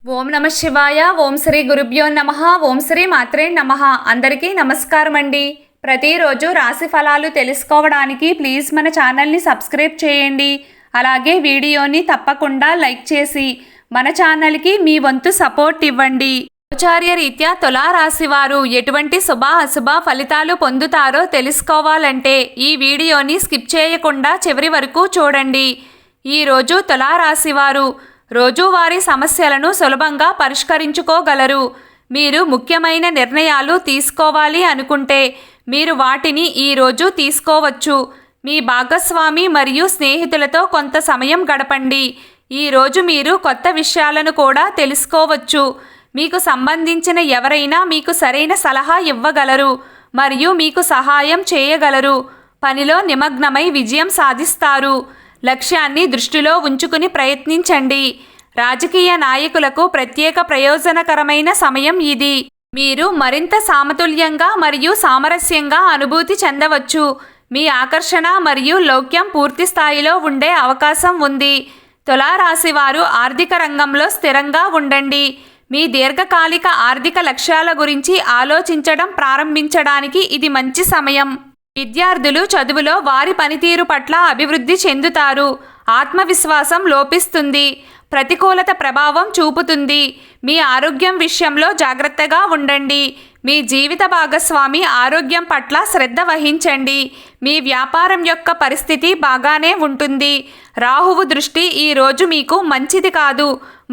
ఓం నమ శివాయ. ఓం శ్రీ గురుభ్యో నమః. ఓం శ్రీ మాత్రే నమః. అందరికీ నమస్కారం అండి. ప్రతిరోజు రాశి ఫలాలు తెలుసుకోవడానికి ప్లీజ్ మన ఛానల్ని సబ్స్క్రైబ్ చేయండి. అలాగే వీడియోని తప్పకుండా లైక్ చేసి మన ఛానల్కి మీ వంతు సపోర్ట్ ఇవ్వండి. ఆచార్య రీత్యా తులారాశి వారు ఎటువంటి శుభ అశుభ ఫలితాలు పొందుతారో తెలుసుకోవాలంటే ఈ వీడియోని స్కిప్ చేయకుండా చివరి వరకు చూడండి. ఈరోజు తులారాశి వారు రోజువారీ సమస్యలను సులభంగా పరిష్కరించుకోగలరు. మీరు ముఖ్యమైన నిర్ణయాలు తీసుకోవాలి అనుకుంటే మీరు వాటిని ఈరోజు తీసుకోవచ్చు. మీ భాగస్వామి మరియు స్నేహితులతో కొంత సమయం గడపండి. ఈరోజు మీరు కొత్త విషయాలను కూడా తెలుసుకోవచ్చు. మీకు సంబంధించిన ఎవరైనా మీకు సరైన సలహా ఇవ్వగలరు మరియు మీకు సహాయం చేయగలరు. పనిలో నిమగ్నమై విజయం సాధిస్తారు. లక్ష్యాన్ని దృష్టిలో ఉంచుకుని ప్రయత్నించండి. రాజకీయ నాయకులకు ప్రత్యేక ప్రయోజనకరమైన సమయం ఇది. మీరు మరింత సమతుల్యంగా మరియు సామరస్యంగా అనుభూతి చెందవచ్చు. మీ ఆకర్షణ మరియు లౌక్యం పూర్తి స్థాయిలో ఉండే అవకాశం ఉంది. తులారాశి వారు ఆర్థిక రంగంలో స్థిరంగా ఉండండి. మీ దీర్ఘకాలిక ఆర్థిక లక్ష్యాల గురించి ఆలోచించడం ప్రారంభించడానికి ఇది మంచి సమయం. విద్యార్థులు చదువులో వారి పనితీరు పట్ల అభివృద్ధి చెందుతారు. ఆత్మవిశ్వాసం లోపిస్తుంది. ప్రతికూలత ప్రభావం చూపుతుంది. మీ ఆరోగ్యం విషయంలో జాగ్రత్తగా ఉండండి. మీ జీవిత భాగస్వామి ఆరోగ్యం పట్ల శ్రద్ధ వహించండి. మీ వ్యాపారం యొక్క పరిస్థితి బాగానే ఉంటుంది. రాహువు దృష్టి ఈరోజు మీకు మంచిది కాదు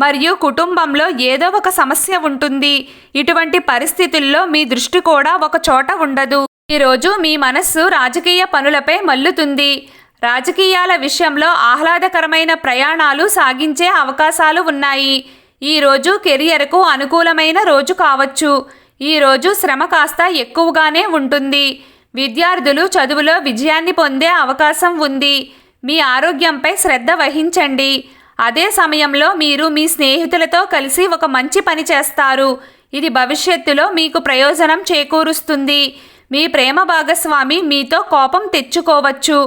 మరియు కుటుంబంలో ఏదో ఒక సమస్య ఉంటుంది. ఇటువంటి పరిస్థితుల్లో మీ దృష్టి కూడా ఒక చోట ఉండదు. ఈరోజు మీ మనస్సు రాజకీయ పనులపై మల్లుతుంది. రాజకీయాల విషయంలో ఆహ్లాదకరమైన ప్రయాణాలు సాగించే అవకాశాలు ఉన్నాయి. ఈరోజు కెరియర్కు అనుకూలమైన రోజు కావచ్చు. ఈరోజు శ్రమ కాస్త ఎక్కువగానే ఉంటుంది. విద్యార్థులు చదువులో విజయాన్ని పొందే అవకాశం ఉంది. మీ ఆరోగ్యంపై శ్రద్ధ వహించండి. అదే సమయంలో మీరు మీ స్నేహితులతో కలిసి ఒక మంచి పని చేస్తారు. ఇది భవిష్యత్తులో మీకు ప్రయోజనం చేకూరుస్తుంది. మీ ప్రేమ భాగస్వామి మీతో కోపం తెచ్చుకోవచ్చు.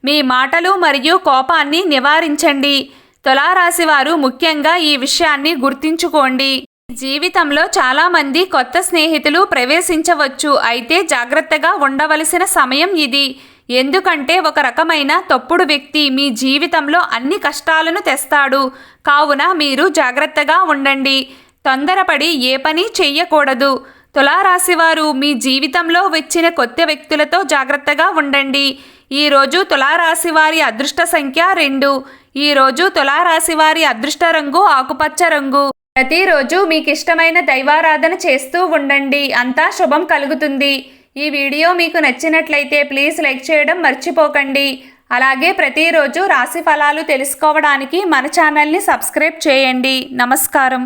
మీ మాటలు మరియు కోపాన్ని నివారించండి. తులారాశి వారు ముఖ్యంగా ఈ విషయాన్ని గుర్తుంచుకోండి. జీవితంలో చాలామంది కొత్త స్నేహితులు ప్రవేశించవచ్చు. అయితే జాగ్రత్తగా ఉండవలసిన సమయం ఇది. ఎందుకంటే ఒక రకమైన తప్పుడు వ్యక్తి మీ జీవితంలో అన్ని కష్టాలను తెస్తాడు. కావున మీరు జాగ్రత్తగా ఉండండి. తొందరపడి ఏ పని చెయ్యకూడదు. తులారాశి వారు మీ జీవితంలో వచ్చిన కొత్త వ్యక్తులతో జాగ్రత్తగా ఉండండి. ఈరోజు తులారాశి వారి అదృష్ట సంఖ్య 2. ఈరోజు తులారాశి వారి అదృష్ట రంగు ఆకుపచ్చ రంగు. ప్రతిరోజు మీకు ఇష్టమైన దైవారాధన చేస్తూ ఉండండి. అంతా శుభం కలుగుతుంది. ఈ వీడియో మీకు నచ్చినట్లయితే ప్లీజ్ లైక్ చేయడం మర్చిపోకండి. అలాగే ప్రతిరోజు రాశి ఫలాలు తెలుసుకోవడానికి మన ఛానల్ని సబ్స్క్రైబ్ చేయండి. నమస్కారం.